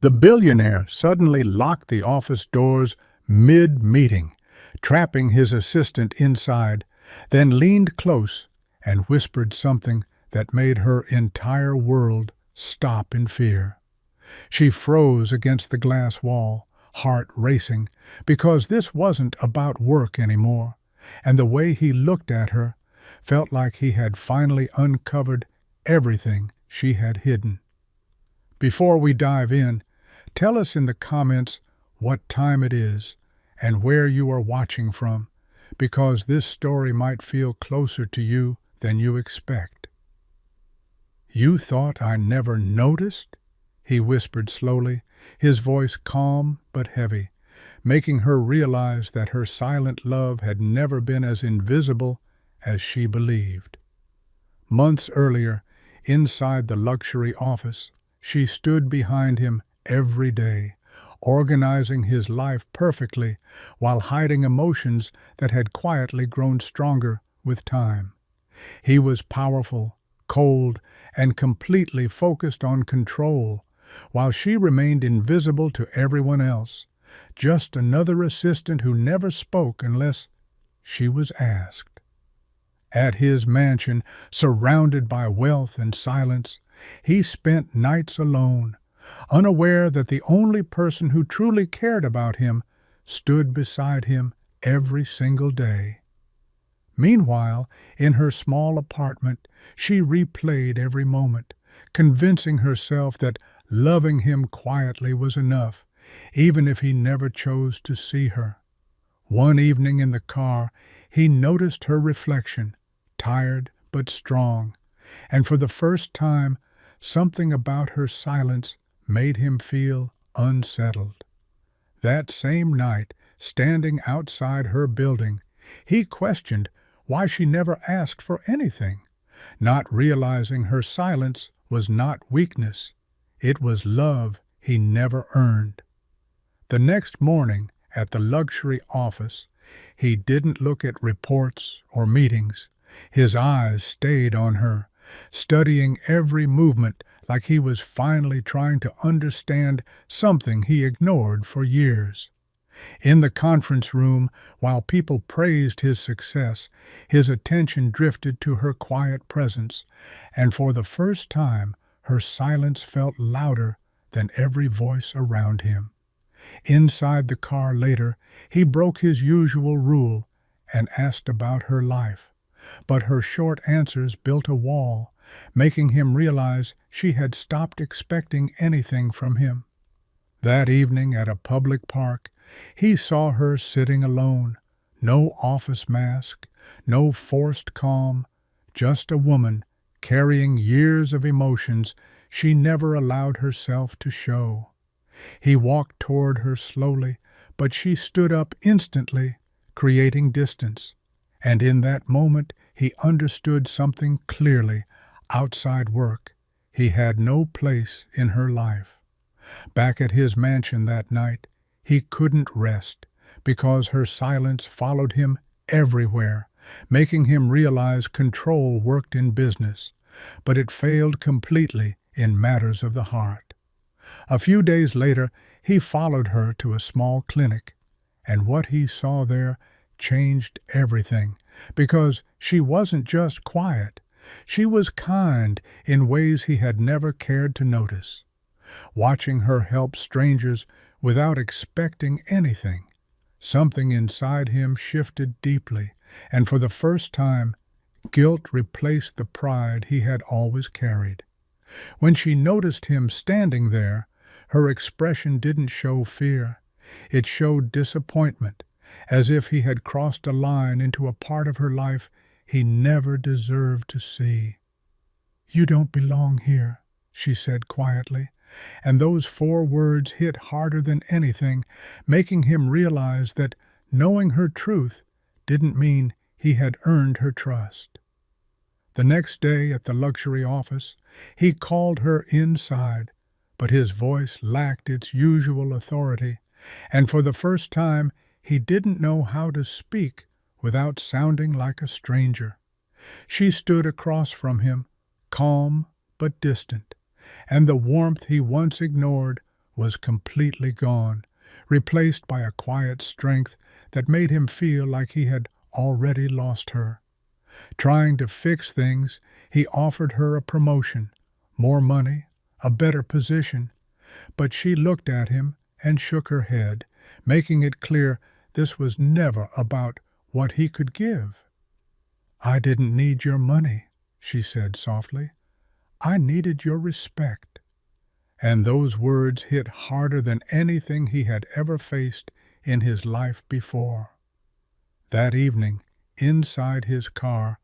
The billionaire suddenly locked the office doors mid-meeting, trapping his assistant inside, then leaned close and whispered something that made her entire world stop in fear. She froze against the glass wall, heart racing, because this wasn't about work anymore, and the way he looked at her felt like he had finally uncovered everything she had hidden. Before we dive in, tell us in the comments what time it is and where you are watching from, because this story might feel closer to you than you expect. "You thought I never noticed?" he whispered slowly, his voice calm but heavy, making her realize that her silent love had never been as invisible as she believed. Months earlier, inside the luxury office, she stood behind him every day, organizing his life perfectly while hiding emotions that had quietly grown stronger with time. He was powerful, cold, and completely focused on control, while she remained invisible to everyone else, just another assistant who never spoke unless she was asked. At his mansion, surrounded by wealth and silence, he spent nights alone, unaware that the only person who truly cared about him stood beside him every single day. Meanwhile, in her small apartment, she replayed every moment, convincing herself that loving him quietly was enough, even if he never chose to see her. One evening in the car, he noticed her reflection, tired but strong, and for the first time, something about her silence made him feel unsettled. That same night, standing outside her building, he questioned why she never asked for anything, not realizing her silence was not weakness. It was love he never earned. The next morning, at the luxury office, he didn't look at reports or meetings. His eyes stayed on her, studying every movement like he was finally trying to understand something he ignored for years. In the conference room, while people praised his success, his attention drifted to her quiet presence, and for the first time, her silence felt louder than every voice around him. Inside the car later, he broke his usual rule and asked about her life, but her short answers built a wall, making him realize she had stopped expecting anything from him. That evening at a public park, he saw her sitting alone, no office mask, no forced calm, just a woman carrying years of emotions she never allowed herself to show. He walked toward her slowly, but she stood up instantly, creating distance. And in that moment, he understood something clearly. Outside work, he had no place in her life. Back at his mansion that night, he couldn't rest because her silence followed him everywhere, making him realize control worked in business, but it failed completely in matters of the heart. A few days later, he followed her to a small clinic, and what he saw there changed everything, because she wasn't just quiet. She was kind in ways he had never cared to notice. Watching her help strangers without expecting anything, something inside him shifted deeply, and for the first time, guilt replaced the pride he had always carried. When she noticed him standing there, her expression didn't show fear. It showed disappointment, as if he had crossed a line into a part of her life he never deserved to see. "You don't belong here," she said quietly, and those 4 words hit harder than anything, making him realize that knowing her truth didn't mean he had earned her trust. The next day at the luxury office, he called her inside, but his voice lacked its usual authority, and for the first time he didn't know how to speak without sounding like a stranger. She stood across from him, calm but distant, and the warmth he once ignored was completely gone, replaced by a quiet strength that made him feel like he had already lost her. Trying to fix things, he offered her a promotion, more money, a better position, but she looked at him and shook her head, making it clear this was never about what he could give. "I didn't need your money," she said softly. "I needed your respect." And those words hit harder than anything he had ever faced in his life before. That evening, inside his car,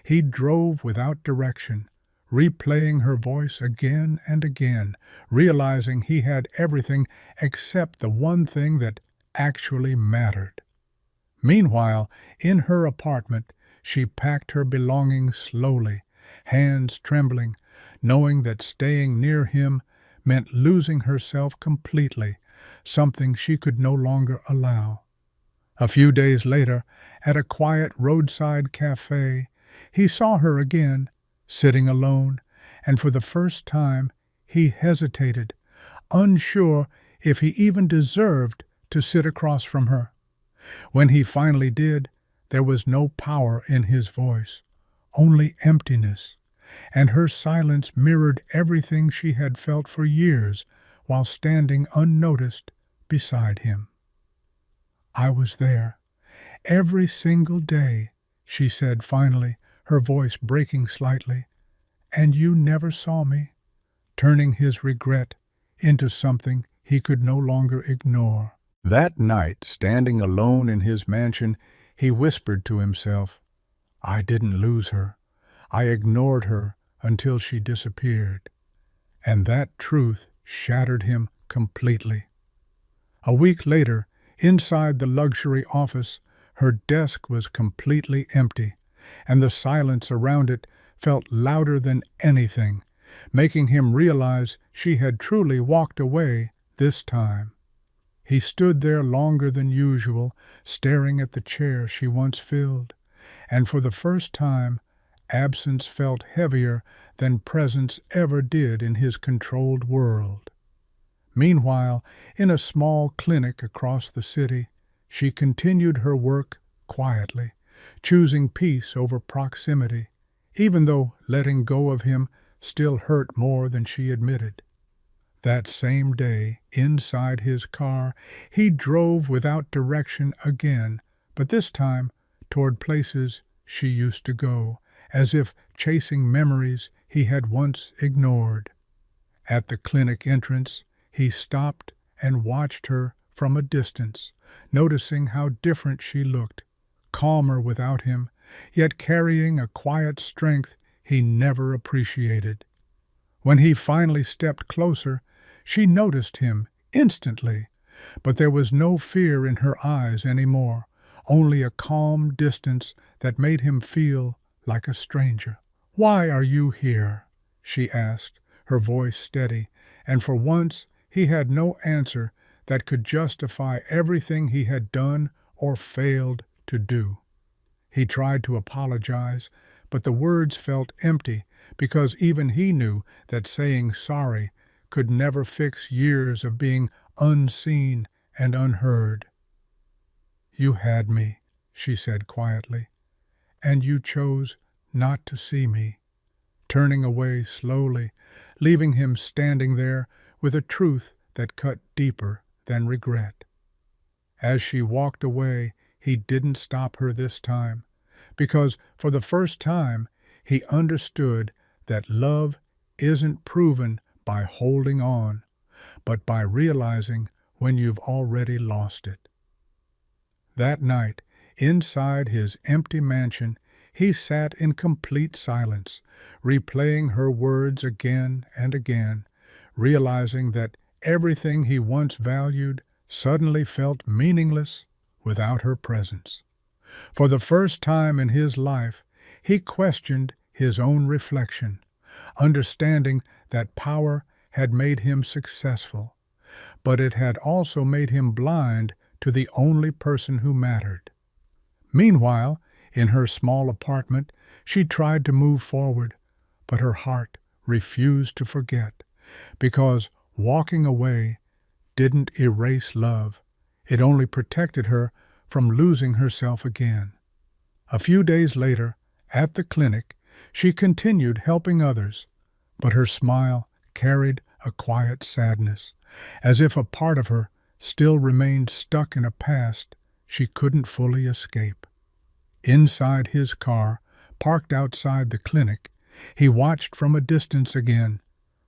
he drove without direction, replaying her voice again and again, realizing he had everything except the one thing that actually mattered. Meanwhile, in her apartment, she packed her belongings slowly, hands trembling, knowing that staying near him meant losing herself completely, something she could no longer allow. A few days later, at a quiet roadside cafe, he saw her again, sitting alone, and for the first time he hesitated, unsure if he even deserved to sit across from her. When he finally did, there was no power in his voice, only emptiness, and her silence mirrored everything she had felt for years while standing unnoticed beside him. "I was there, every single day," she said finally, her voice breaking slightly, "and you never saw me," turning his regret into something he could no longer ignore. That night, standing alone in his mansion, he whispered to himself, "I didn't lose her. I ignored her until she disappeared." And that truth shattered him completely. A week later, inside the luxury office, her desk was completely empty, and the silence around it felt louder than anything, making him realize she had truly walked away this time. He stood there longer than usual, staring at the chair she once filled, and for the first time, absence felt heavier than presence ever did in his controlled world. Meanwhile, in a small clinic across the city, she continued her work quietly, choosing peace over proximity, even though letting go of him still hurt more than she admitted. That same day, inside his car, he drove without direction again, but this time toward places she used to go, as if chasing memories he had once ignored. At the clinic entrance, he stopped and watched her from a distance, noticing how different she looked, calmer without him, yet carrying a quiet strength he never appreciated. When he finally stepped closer, she noticed him instantly, but there was no fear in her eyes anymore, only a calm distance that made him feel like a stranger. "Why are you here?" she asked, her voice steady, and for once he had no answer that could justify everything he had done or failed to do. He tried to apologize, but the words felt empty because even he knew that saying sorry could never fix years of being unseen and unheard. "You had me," she said quietly, "and you chose not to see me," turning away slowly, leaving him standing there with a truth that cut deeper than regret. As she walked away, he didn't stop her this time, because for the first time he understood that love isn't proven by holding on, but by realizing when you've already lost it. That night, inside his empty mansion, he sat in complete silence, replaying her words again and again, realizing that everything he once valued suddenly felt meaningless without her presence. For the first time in his life, he questioned his own reflection, understanding that power had made him successful, but it had also made him blind to the only person who mattered. Meanwhile, in her small apartment, she tried to move forward, but her heart refused to forget, because walking away didn't erase love. It only protected her from losing herself again. A few days later, at the clinic, she continued helping others, but her smile carried a quiet sadness, as if a part of her still remained stuck in a past she couldn't fully escape. Inside his car, parked outside the clinic, he watched from a distance again,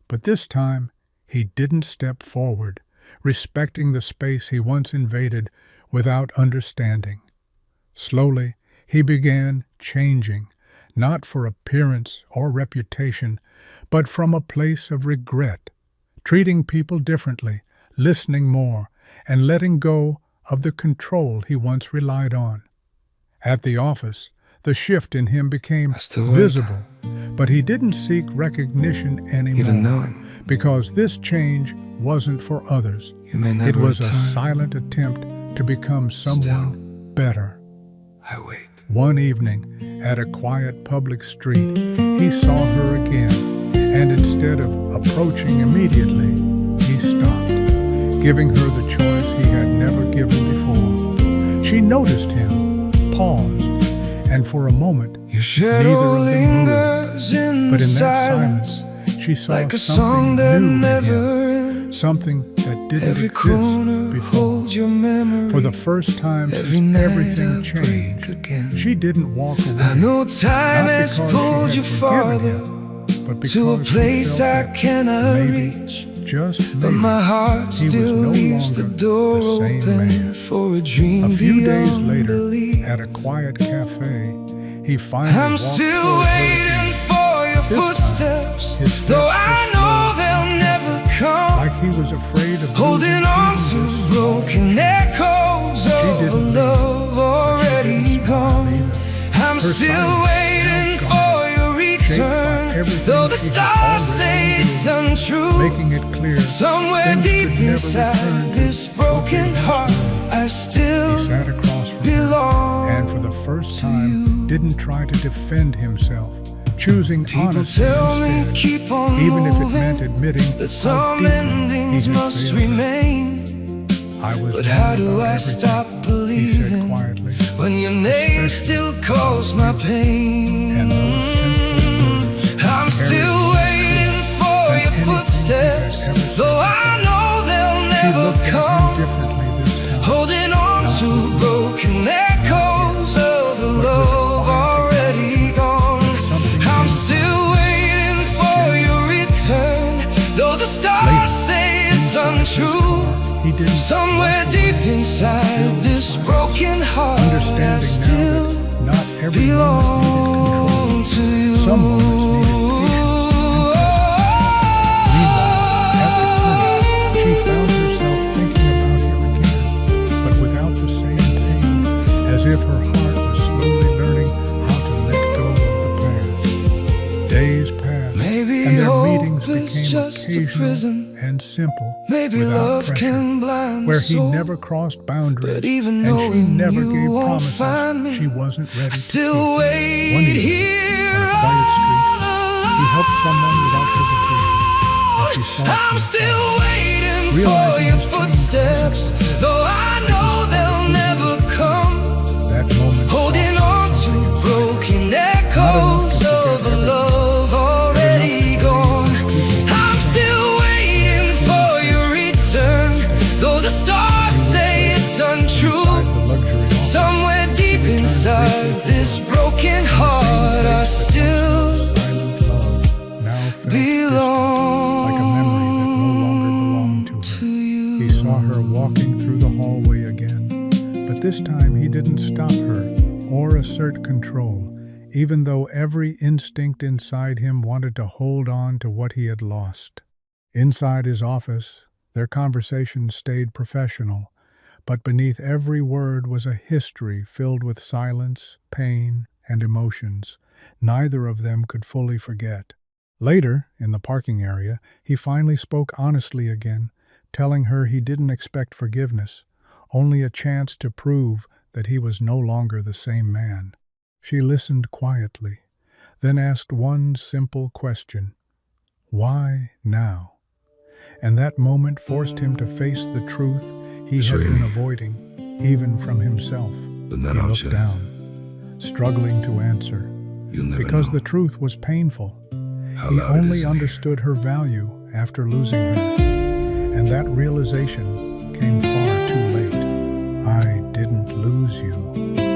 but this time he didn't step forward, respecting the space he once invaded without understanding. Slowly, he began changing, not for appearance or reputation, but from a place of regret, treating people differently, listening more, and letting go of the control he once relied on. At the office, the shift in him became visible, but he didn't seek recognition anymore, because this change wasn't for others. It was a silent attempt to become someone better. I wait. One evening, at a quiet public street, he saw her again, and instead of approaching immediately, he stopped, giving her the choice he had never given before. She noticed him, paused, and for a moment, neither of them moved. But in that silence, she saw like a something song that new in never him, something that didn't Every exist corner before. holds your memory. For the first time Every since night everything I changed, break again. she didn't walk away. I know time Not has because pulled she you had forgiven farther him, but because to a she place felt I that cannot maybe, reach. just But maybe, my heart he was still no leaves the longer door the same open man. for a dream A few days beyond later, belief. at a quiet cafe, he finally I'm walked still toward her waiting again. for your This time, footsteps, his steps though were I know slow, they'll never come. like he was afraid of Holding losing on even to this broken small echoes of a didn't leave, love but she already didn't smile gone. either. I'm Her still silence waiting now for gone, your shaped by return, everything though the she had stars already say it's endured, untrue. making it clear Somewhere things deep could never inside return to this broken heart, I He still sat across from her, belong. and for the first time didn't try to defend himself, choosing People honesty tell me instead, keep on even if it moving, meant admitting that how some deeply endings he had must failed her. remain. I was But wrong how do about I everything, stop he said believing quietly, when your name especially still calls my and pain? those simple words I'm still carried waiting for than your anything he had footsteps, ever said though I before. know they'll She never looked at him come. differently this time, Holding on Not to with broken echoes of a with a love quiet already gone. something I'm new still waiting for your return, though the stars Later, say it's inside his untrue. car, he didn't Somewhere walk deep away, inside this broken heart, I understanding still now that not every moment belong needed to control. you. Some moments needed patience and patience. Meanwhile, at the clinic, she found herself thinking about him again, but without the same pain, as if her heart was slowly learning how to let go of the past. Days passed, Maybe and their hope meetings is became just a occasional prison. and simple, Maybe without love pressure, can blind where the he soul. never crossed boundaries, But even and she knowing never you gave won't promises find me, she wasn't ready I to still keep. wait One evening, here on a quiet street, he helped someone without hesitation, and she saw it I'm from still afar. waiting for Realizing your his change footsteps, wasn't for though I know they'll never come. that moment, Holding on to broken echoes of a love already gone. I'm still waiting for your return, though the stars say it's untrue. Somewhere deep inside this broken heart, I still belong like a memory that no longer belonged to to her. you. He saw her walking through the hallway again, but this time he didn't stop her or assert control, even though every instinct inside him wanted to hold on to what he had lost. Inside his office, their conversation stayed professional, but beneath every word was a history filled with silence, pain, and emotions neither of them could fully forget. Later, in the parking area, he finally spoke honestly again, telling her he didn't expect forgiveness, only a chance to prove that he was no longer the same man. She listened quietly, then asked one simple question: why now? and that moment forced him to face the truth he had been avoiding, even from himself. He looked down, struggling to answer, because the truth was painful. He only understood her value after losing her, and that realization came far too late. "I didn't lose you,"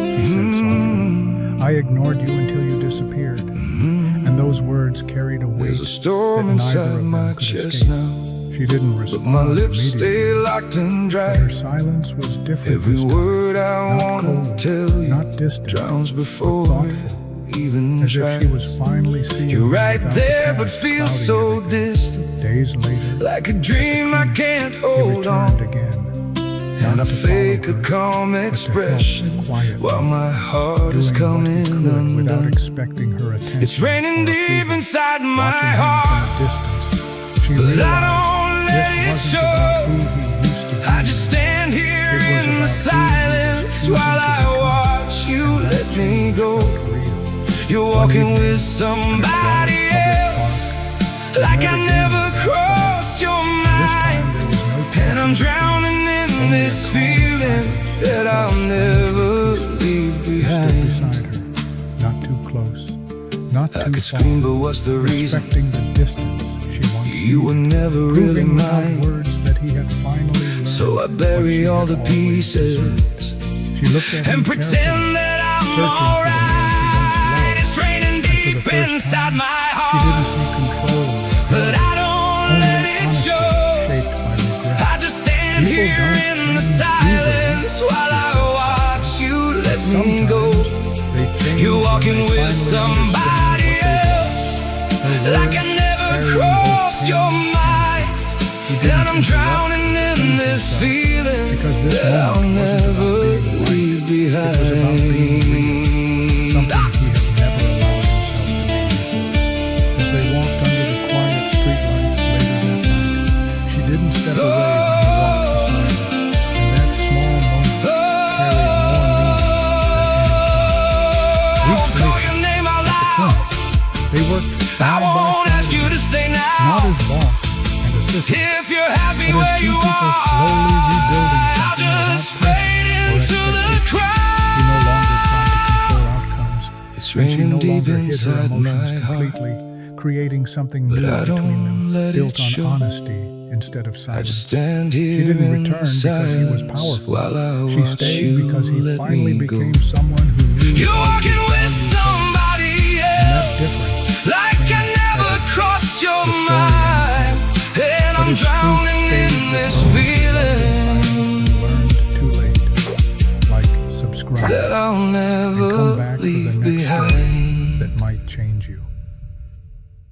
he said softly. "I ignored you until you disappeared." And those words carried a weight There's a storm that neither inside of my them could chest escape. now, She didn't but respond my lips stay immediately, locked and but her dry. silence was different Every this time. word I Not wanna cold, tell you not distant, drowns but before thoughtful, it even as if tries. she was finally seeing You're him right without the there, but past feel clouding so everything. distant, Days later, like a dream I can't he hold returned on. again, And not I to follow fake a her, calm but to help expression quietly, while my heart is doing what coming he could without undone. expecting her attention. It's raining or deep approval. inside my Watching him heart, from a distance, she but I realized don't let it this wasn't show. about who he used to be. I just stand here It was in the about silence who he was while I choosing to watch you become, and let that me change go. felt real. You're One walking evening, with in a somebody quiet public else, park, like I never never again crossed your this time mind. there was no And I'm talking, drowning in only a this calm feeling silence that I'll never leave He stood behind. beside her, not too close, not I too could far, scream, but what's the reason? respecting the distance she once You were needed, never really proving without mine. words that he had finally learned So I what bury she all had the always deserved. pieces She looked at him and carefully, pretend that I'm searching for the man alright. she It's raining once loved. deep And for the first inside time, my she heart, didn't see control, but I don't only let it honesty show. shaped by regret. I just stand People here don't in the change silence while I watch you let me go. Sometimes they change You're when walking they with finally somebody understand else, what they did. Her like I words never carrying crossed both your pain and mind. He didn't And I'm interrupt drowning or in defend this himself, feeling because this that I'll moment wasn't never about being right. leave It was about being real, something behind. he had never allowed himself to be before. As they walked under the quiet streetlights later that night, she didn't step away when he walked beside her, and that small moment carried more meaning than any. Weeks Call later, your name out at the loud. clinic, they worked I side by won't side, ask you to stay not now. as boss and assistant, If you're happy but as where two you people are, slowly rebuilding I'll something without just fade pressure or into the expectation. He no longer tried to control outcomes, It's and she raining no deep longer hid her inside emotions my heart, completely, creating something but new I between don't them, let built it on show. honesty instead of I silence. just stand She here didn't in return because he was silence powerful. while I She watch stayed you because he let finally me go. became someone who knew You're all walking his with values, somebody and that else, difference like I came never as crossed your the story mind. And but I'm its truth drowning stayed in with this her, feeling and learned too late. Like, subscribe, that I'll and come never back for the leave next story behind. that might change you.